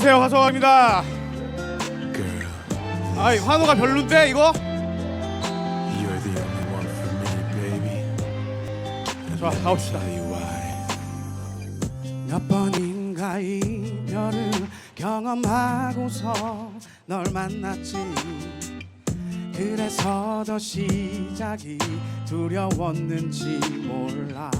안녕하세요, 화성화입니다. 아이, 환호가 별론데 이거? 좋아, 가봅시다. 몇 번인가 이별을 경험하고서 널 만났지. 그래서 더 시작이 두려웠는지 몰라.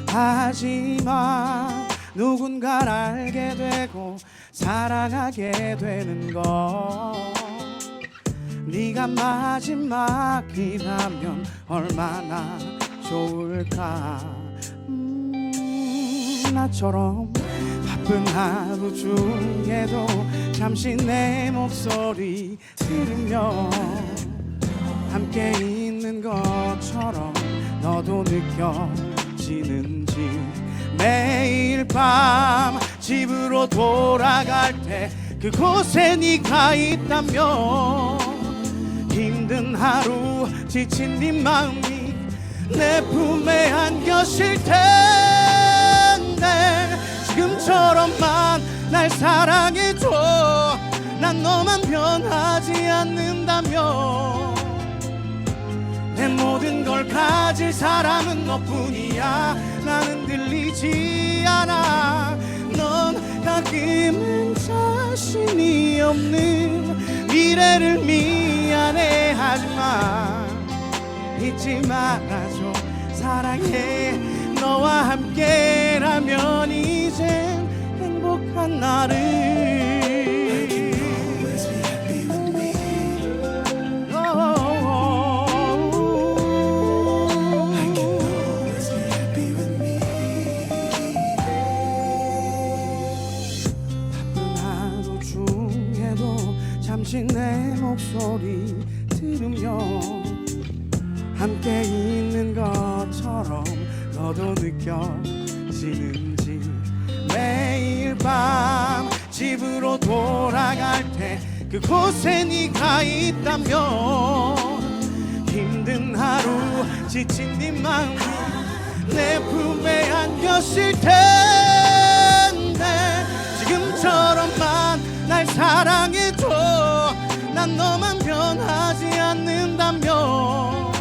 하지만 누군가를 알게 되고 사랑하게 되는 거, 네가 마지막이라면 얼마나 좋을까. 나처럼 바쁜 하루 중에도 잠시 내 목소리 들으며 함께 있는 것처럼 너도 느껴지는지. 매일 밤 집으로 돌아갈 때 그곳에 네가 있다면 힘든 하루 지친 네 마음이 내 품에 안겼을 텐데, 지금처럼만 날 사랑해줘. 난 너만 변하지 않는다면 내 모든 걸 가질 사람은 너뿐이야. 나는 들리지 않아. 넌 가끔은 자신이 없는 미래를 미안해하지만 잊지 말아줘. 사랑해. 너와 함께라면 이젠 행복한 나를. 잠시 내 목소리 들으며 함께 있는 것처럼 너도 느껴지는지. 매일 밤 집으로 돌아갈 때 그곳에 네가 있다면 힘든 하루 지친 네 마음이 내 품에 안겼을 텐데, 지금처럼만 날 사랑해줘. 난 너만 변하지 않는다면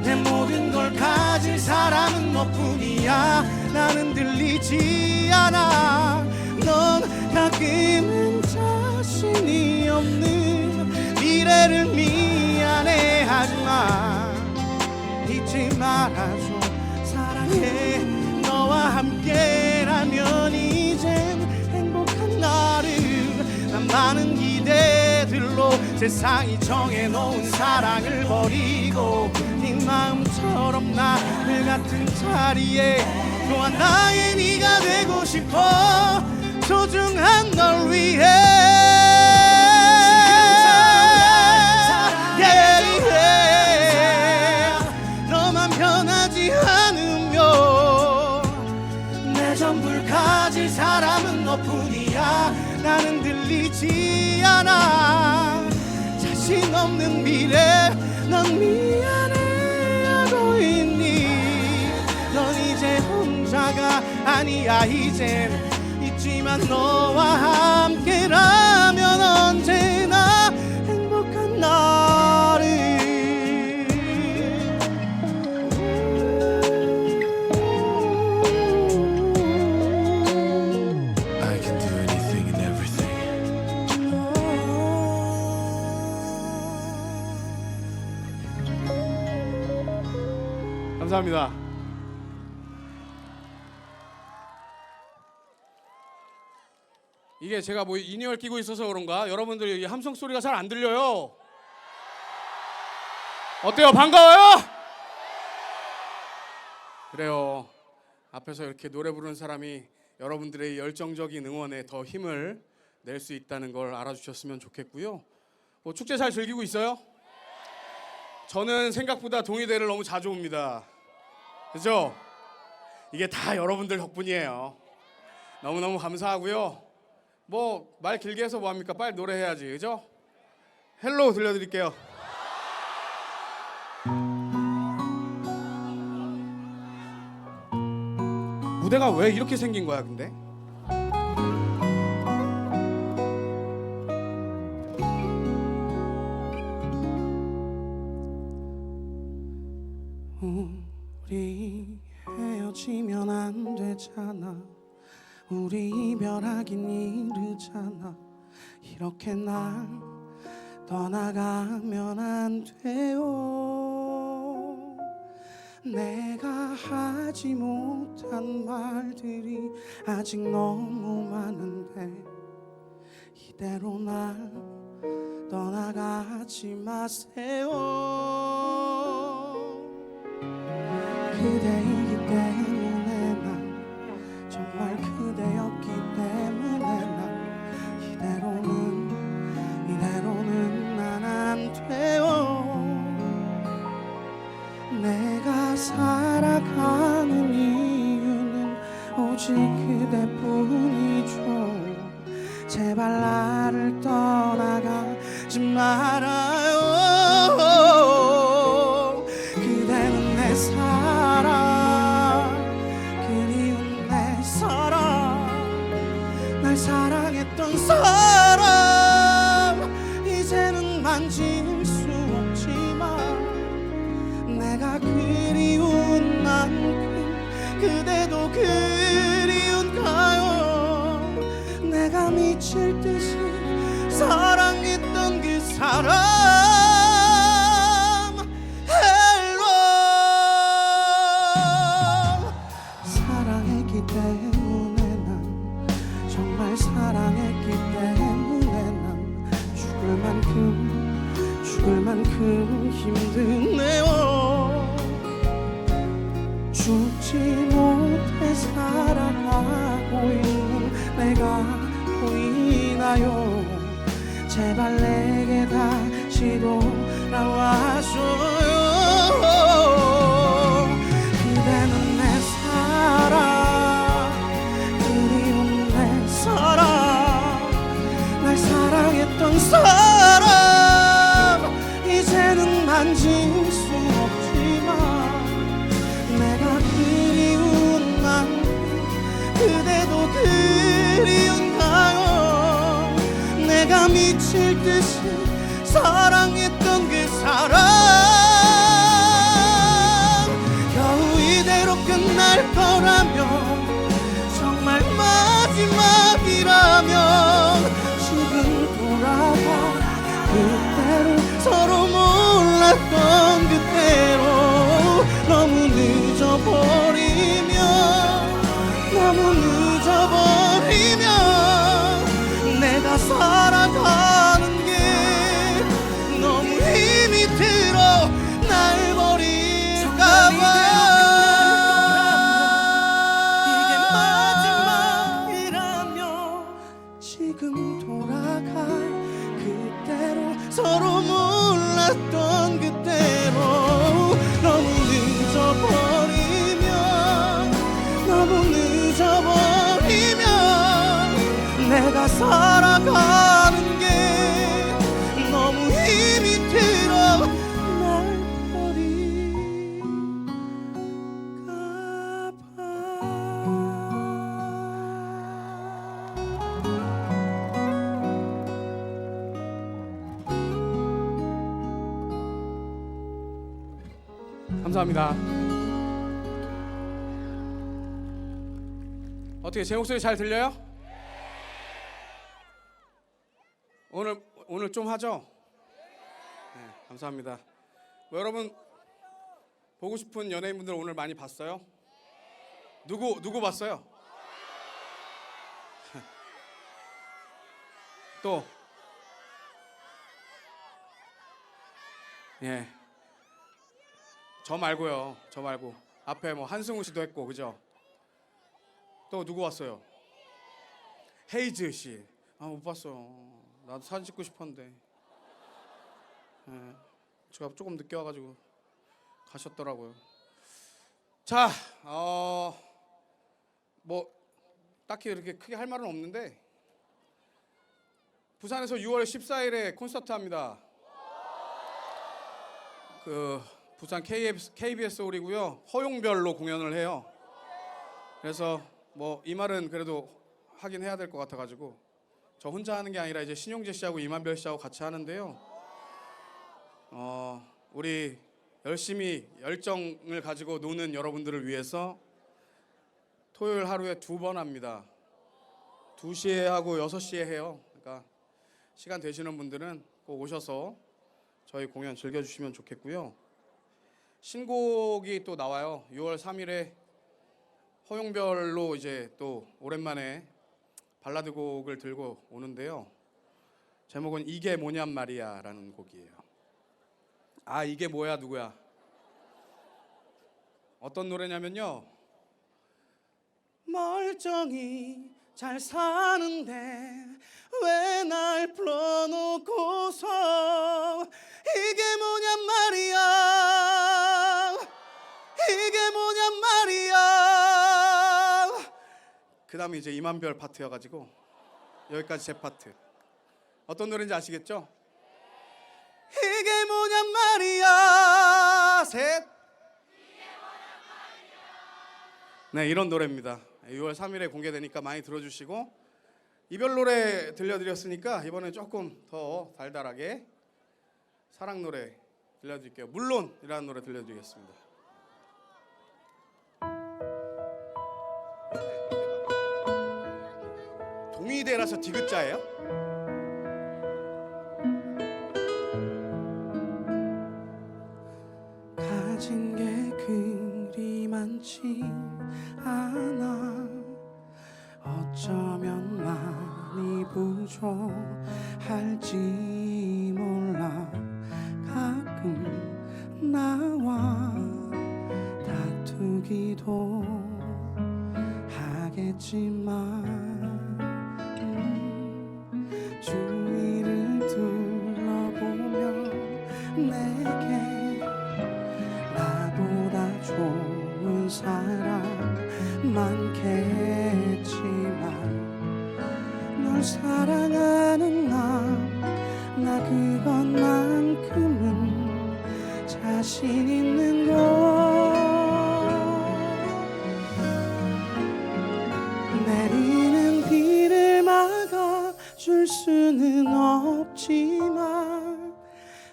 내 모든 걸 가질 사람은 너뿐이야. 나는 들리지 않아. 넌 가끔은 자신이 없는 미래를 미안해하지만 잊지 말아줘. 사랑해. 너와 함께라면 이젠 행복한 나를. 난 많은 기대들로 세상이 정해놓은 사랑을 버리고 네 마음처럼 나를 같은 자리에 또한 나의 네가 되고 싶어. 소중한 널 위해 너만 변하지 않으면 내 전부를 가질 사람은 너뿐이야. 나는 들리지 않아. 자신 없는 미래 넌 미안해하고 있니. 넌 이제 혼자가 아니야. 이젠 있지만 너와 함께라면 언제나 행복한 나를. 감사합니다. 이게 제가 뭐 인이어를 끼고 있어서 그런가 여러분들이 함성 소리가 잘 안 들려요. 어때요? 반가워요? 그래요. 앞에서 이렇게 노래 부르는 사람이 여러분들의 열정적인 응원에 더 힘을 낼 수 있다는 걸 알아주셨으면 좋겠고요. 뭐 축제 잘 즐기고 있어요? 저는 생각보다 동의대를 너무 자주 옵니다. 그죠? 이게 다 여러분들 덕분이에요. 너무너무 감사하고요. 뭐 말 길게 해서 뭐합니까? 빨리 노래해야지. 그죠? 헬로우 들려드릴게요. 무대가 왜 이렇게 생긴 거야 근데? 우리 헤어지면 안 되잖아. 우리 이별하긴 이르잖아. 이렇게 날 떠나가면 안 돼요. 내가 하지 못한 말들이 아직 너무 많은데 이대로 날 떠나가지 마세요. 그대이기 때문에 난 정말 그대였기 때문에 난 이대로는 난 안 돼요. 내가 살아가는 이유는 오직 그대뿐이죠. 제발 나를 떠나가지 말아요. 그대는 내 사랑, 그리운 내 사랑, 날 사랑했던 사람. 이제는 만질 수 없지만 내가 그리운 만큼 그대도 그리운가요? 내가 미칠 듯이 사랑했던 그 사람. 헬로 사랑했기 때문에 난 정말 사랑했기 때문에 난 죽을 만큼 힘드네요. 죽지 못해 살아가고 있는 내가 보이나요? 제발 내게 다시 돌아와줘요. 그대는 내 사랑, 그리운 내 사랑, 날 사랑했던 사람. 이제는 만질 수 없지만 내가 그리운 만큼 그대도 그리운가요? 내가 미칠 듯이 사랑했던 그 사람. 겨우 이대로 끝날 거라면, 정말 마지막이라면 지금 돌아가 그대로 서로 몰랐던 그대로. 너무 늦어버리면 내가 살아가는 게 너무 힘이 들어 날 버릴까봐. 이게 마지막이라면 지금 돌아가 그대로 서로 몰랐던 그대로. 너무 늦어버리면 내가 살아가는 게 너무 힘이 들어 날 버릴까봐. 감사합니다. 어떻게 제 목소리 잘 들려요? 오늘 좀 하죠? 네, 감사합니다. 뭐 여러분 보고 싶은 연예인분들 오늘 많이 봤어요? 누구 봤어요? 또 예. 저 말고요. 저 말고 앞에 뭐 한승우 씨도 했고 그죠? 또 누구 왔어요? 헤이즈 씨. 아, 못 봤어요. 나도 사진 찍고 싶었는데. 예, 제가 조금 늦게 와가지고 가셨더라고요. 자, 뭐 딱히 이렇게 크게 할 말은 없는데 부산에서 6월 14일에 콘서트 합니다. 그 부산 KBS 홀이고요. 허용별로 공연을 해요. 그래서 뭐 이 말은 그래도 하긴 해야 될 것 같아가지고 저 혼자 하는 게 아니라 이제 신용재 씨하고 이만별 씨하고 같이 하는데요. 우리 열심히 열정을 가지고 노는 여러분들을 위해서 토요일 하루에 2번 합니다. 2시에 하고 6시에 해요. 그러니까 시간 되시는 분들은 꼭 오셔서 저희 공연 즐겨주시면 좋겠고요. 신곡이 또 나와요. 6월 3일에 허용별로 이제 또 오랜만에 발라드 곡을 들고 오는데요. 제목은 이게 뭐냔 말이야 라는 곡이에요. 아, 이게 뭐야 누구야? 어떤 노래냐면요, 멀쩡히 잘 사는데 왜 날 풀어놓고서 이게 뭐냔 말이야, 이게 뭐냔 말이야. 그 다음에 이제 이만별 파트여가지고 여기까지 제 파트. 어떤 노래인지 아시겠죠? 이게 뭐냔 말이야. 셋. 네, 이런 노래입니다. 6월 3일에 공개되니까 많이 들어주시고, 이별 노래 들려드렸으니까 이번엔 조금 더 달달하게 사랑 노래 들려드릴게요. 물론이라는 노래 들려드리겠습니다. 동의대라서 디귿자예요? 가진 게 그리 많지 않아. 어쩌면 많이 부족할지 몰라. 가끔 나와 다투기도 하겠지만 주위를 둘러보면 내게 나보다 좋은 사람 많겠지만 널 사랑하는 나 그것만큼은 자신 있는 걸. 내리는 비를 막아줄 수는 없지만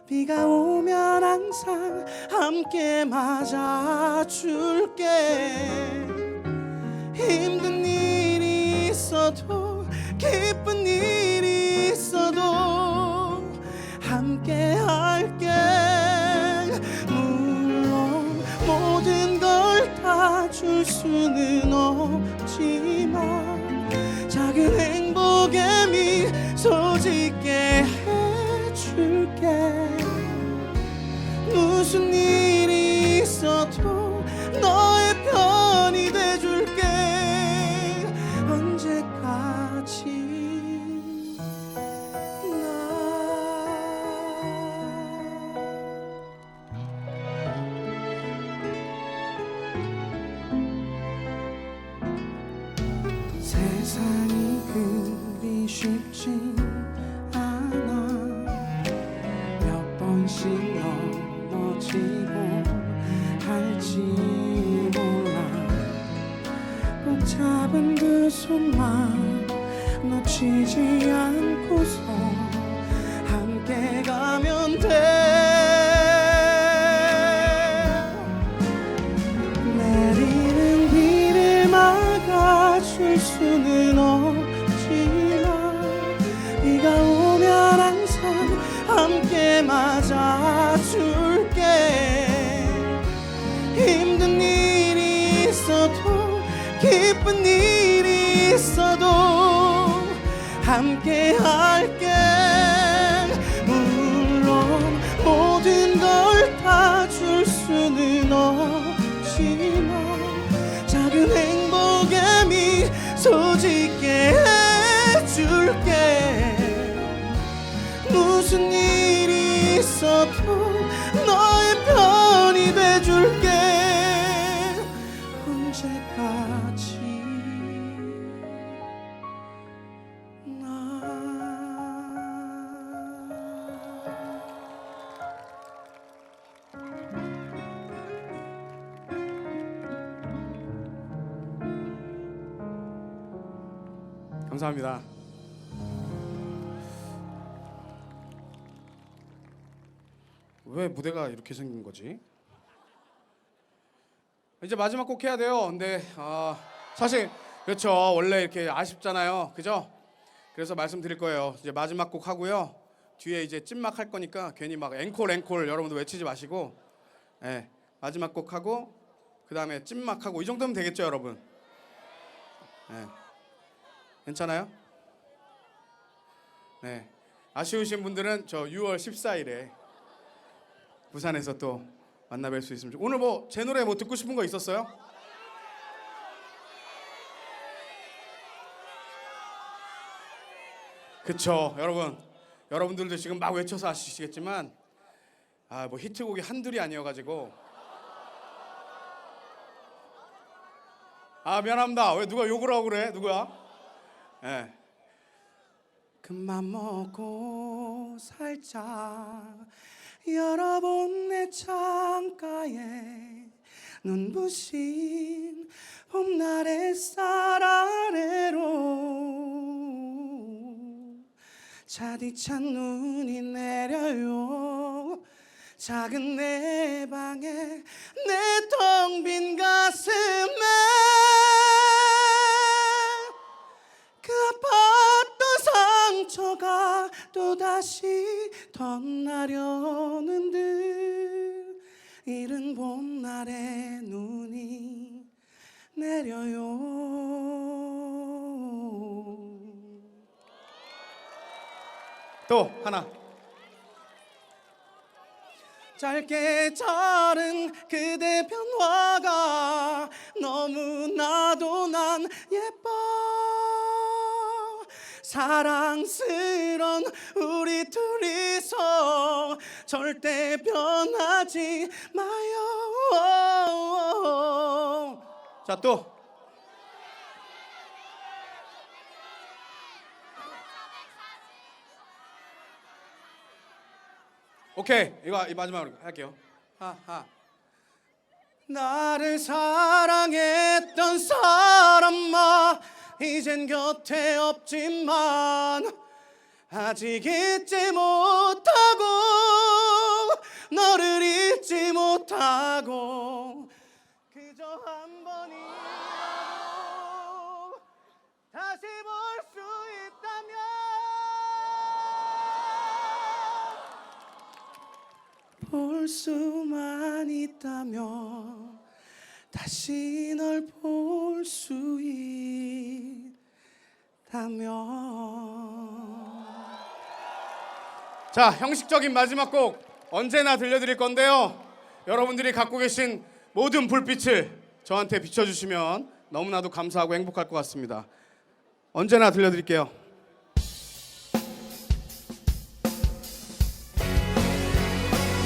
비가 오면 항상 함께 맞아줄게. 힘든 일이 있어도 기쁜 일이 있어도 함께 할게. 물론 모든 걸 다 줄 수는 없지만 작은 행복에 미소 짓게 해줄게. 무슨 일이 있어도 너의 편이 돼줄게. 언제까지 세상이 그리 쉽지 않아. 몇 번씩 넘어지고 할지 몰라. 꼭 잡은 그 손만 놓치지 않고서 함께 가면 돼. 내리는 비를 막아줄 수는 없지만 비가 오면 항상 함께 맞아줄게. 힘든 일이 있어도 기쁜 일이 있어도 함께 할게. 물론 모든 걸 다 줄 수는 없지만 작은 행복에 미소 짓게 해줄게. 무슨 일이 있어도 너의 편이 돼줄게. 언제까지 감사합니다. 왜 무대가 이렇게 생긴 거지? 이제 마지막 곡 해야 돼요. 근데 사실 그렇죠. 원래 이렇게 아쉽잖아요. 그죠? 그래서 말씀드릴 거예요. 이제 마지막 곡 하고요. 뒤에 이제 찐막 할 거니까 괜히 막 앵콜 여러분들 외치지 마시고, 네, 마지막 곡 하고 그 다음에 찐막 하고 이 정도면 되겠죠, 여러분? 네. 괜찮아요? 네. 아쉬우신 분들은 저 6월 14일에 부산에서 또 만나뵐 수 있으면 오늘 뭐 제 노래 뭐 듣고 싶은 거 있었어요? 그쵸, 여러분들도 지금 막 외쳐서 아시겠지만 뭐 히트곡이 한둘이 아니어가지고 미안합니다. 왜 누가 욕을 하고 그래? 누구야? 네. 큰맘 먹고 살짝 열어본 내 창가에 눈부신 봄날 햇살 아래로 차디찬 눈이 내려요. 작은 내 방에 내 텅 빈 가슴에 그 아팠던 상처가 또다시 덧나려는 듯 이른 봄날에 눈이 내려요. 또 하나. 짧게 자른 그대 변화가 너무나도 난 예뻐. 사랑스런 우리 둘이서 절대 변하지 마요. 자, 또. 오케이, 이거 마지막으로 할게요. 하하. 나를 사랑했던 사람아 이젠 곁에 없지만 아직 잊지 못하고 너를 잊지 못하고 그저 한 번이라도 다시 볼 수 있다면 볼 수만 있다면 다시 널 볼 수 있다면. 자, 형식적인 마지막 곡 언제나 들려드릴 건데요. 여러분들이 갖고 계신 모든 불빛을 저한테 비춰주시면 너무나도 감사하고 행복할 것 같습니다. 언제나 들려드릴게요.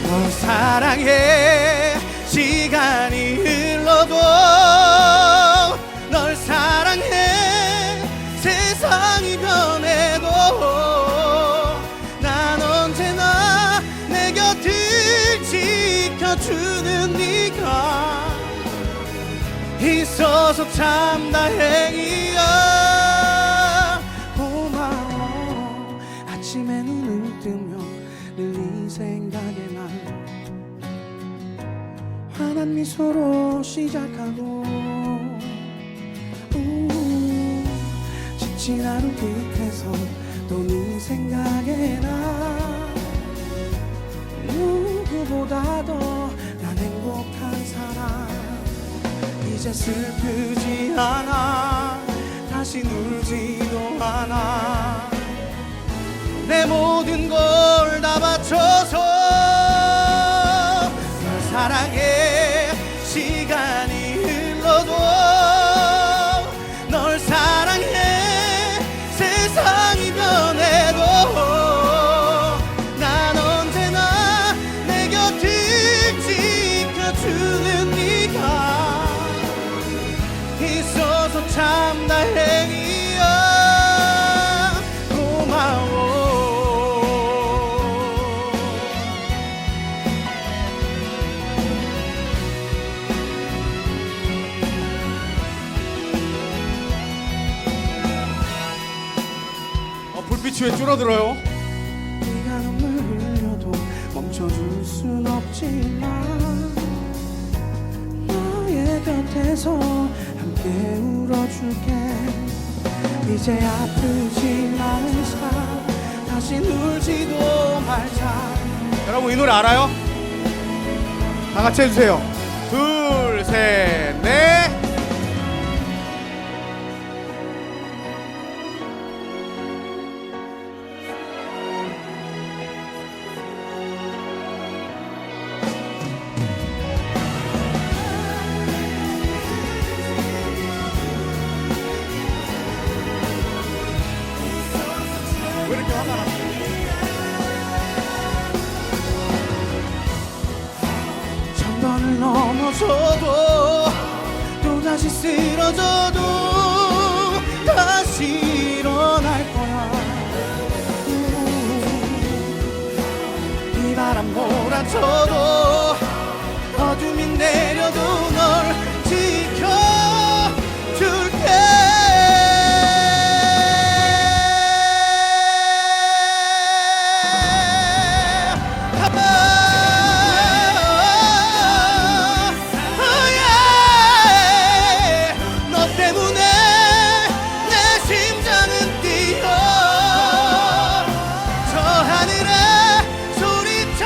널 사랑해 시간이 흘러도 널 사랑해 세상이 변해도 난 언제나 내 곁을 지켜주는 네가 있어서 참 다행이야. 고마워. 아침에 눈을 뜨면 늘 네 생각에 난 환한 미소로 시작하고 지친 하루 끝에서 또 네 생각에 나 누구보다도 난 행복한 사람. 이제 슬프지 않아 다시 울지도 않아 내 모든 걸 다 바쳐서 널 사랑해 시간이 흘러도 널 사랑해 세상이 변해도 난 언제나 내 곁을 지켜주는 네가 있어서 참 다행이야. 고마워. 불빛이 왜 줄어들어요? 네가 눈물 흘려도 멈춰줄 순 없지만 너의 곁 곁에서 함께 울어줄게. 이제 아프지 말자, 다시 울지도 말자. 여러분 이 노래 알아요? 다 같이 해주세요. 둘, 셋, 넷. 왜 이렇게 화가 나? 천번을 넘어져도 또다시 쓰러져도 다시 일어날 거야. 이 바람 몰아쳐도 어둠이 내려도 널 지켜줄게. 너 때문에 내 심장은 뛰어. 저 하늘에 소리쳐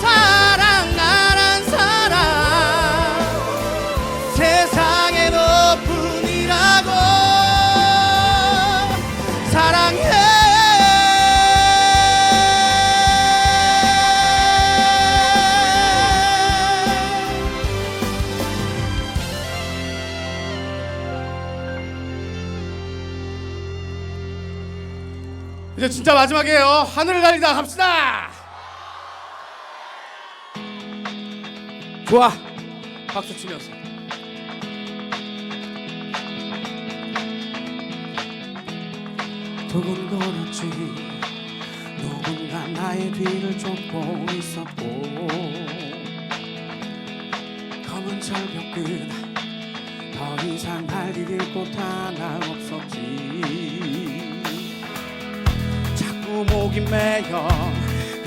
사랑, 나란 사랑. 세상에 너뿐이라고 사랑해. 이제 진짜 마지막이에요. 하늘을 달리다 갑시다. 좋아. 박수 치면서. 두근거렸지. 누군가 나의 뒤를 쫓고 있었고, 검은 절벽 끝 더 이상 달릴 곳 하나 없었지. 자꾸 목이 메여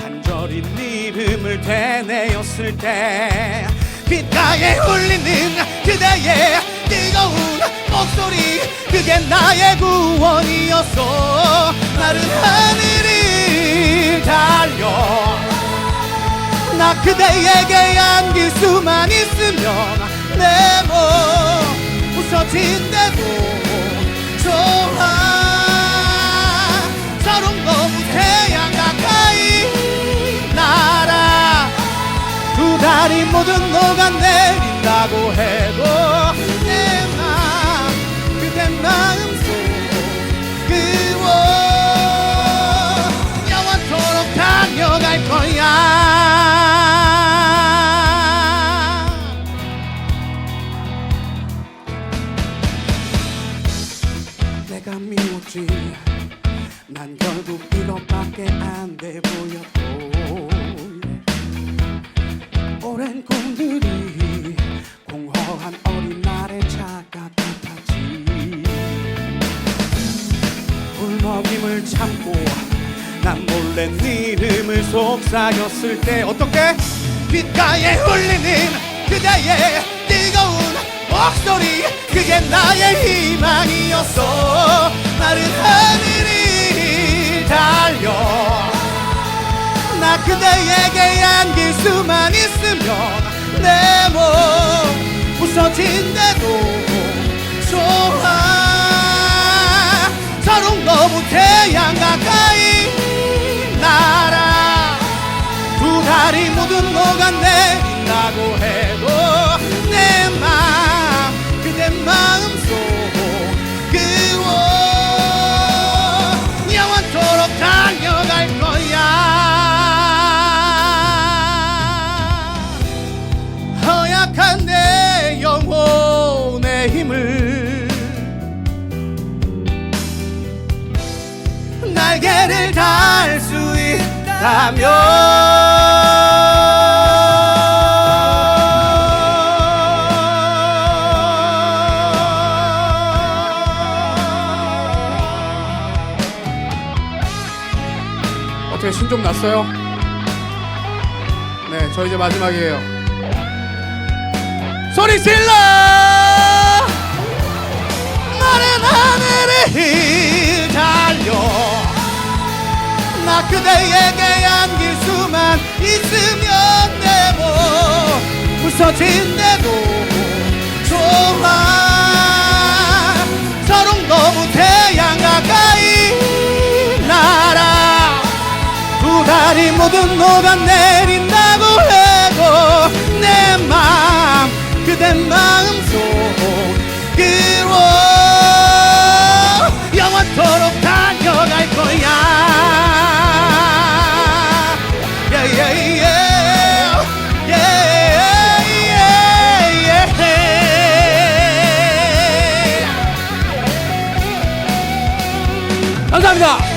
간절히 네 이름을 되뇌었을 때 귓가에 울리는 그대의 뜨거운 목소리, 그게 나의 구원이었어. 마른 하늘을 달려 나 그대에게 안길 수만 있으면 내 몸 부서진대도 좋아. 서로 너무 태양 가까이 날아 두 다리 모두 녹아내린다고 해도 내 맘 그대 마음속 그워 영원토록 달려갈 거야. 내가 미웠지. 난 결국 이것밖에 안 돼 보였고, 오랜 꿈들이 공허한 어린 날의 차가 같았지. 울먹임을 참고 난 몰래 네 이름을 속삭였을 때 어떻게 귓가에 울리는 그대의 뜨거운 목소리, 그게 나의 희망이었어. 마른 하늘을 달려 나 그대에게 안길 수만 있으면 내 몸 부서진대도 좋아. 서로 너무 태양 가까이 날아 두 다리 모두 녹아내린다고 해도 내 맘 그대 마음속 그워 영원토록 달려갈 거야. 허약한 내 영혼의 힘을 날개를 달 수 있다면 어떻게 신 좀 났어요? 네, 저 이제 마지막이에요. 소리 질러! 마른 하늘을 달려 나 그대에게 안길 수만 있으면 되고 부서진대도 좋아 서로 너무 태양 가까이 날아 두 다리 모두 녹아내린다고 해도 내 맘 그대 마음속 그로 영원토록 달려갈 거야 yeah, yeah, yeah. Yeah, yeah, yeah. 감사합니다.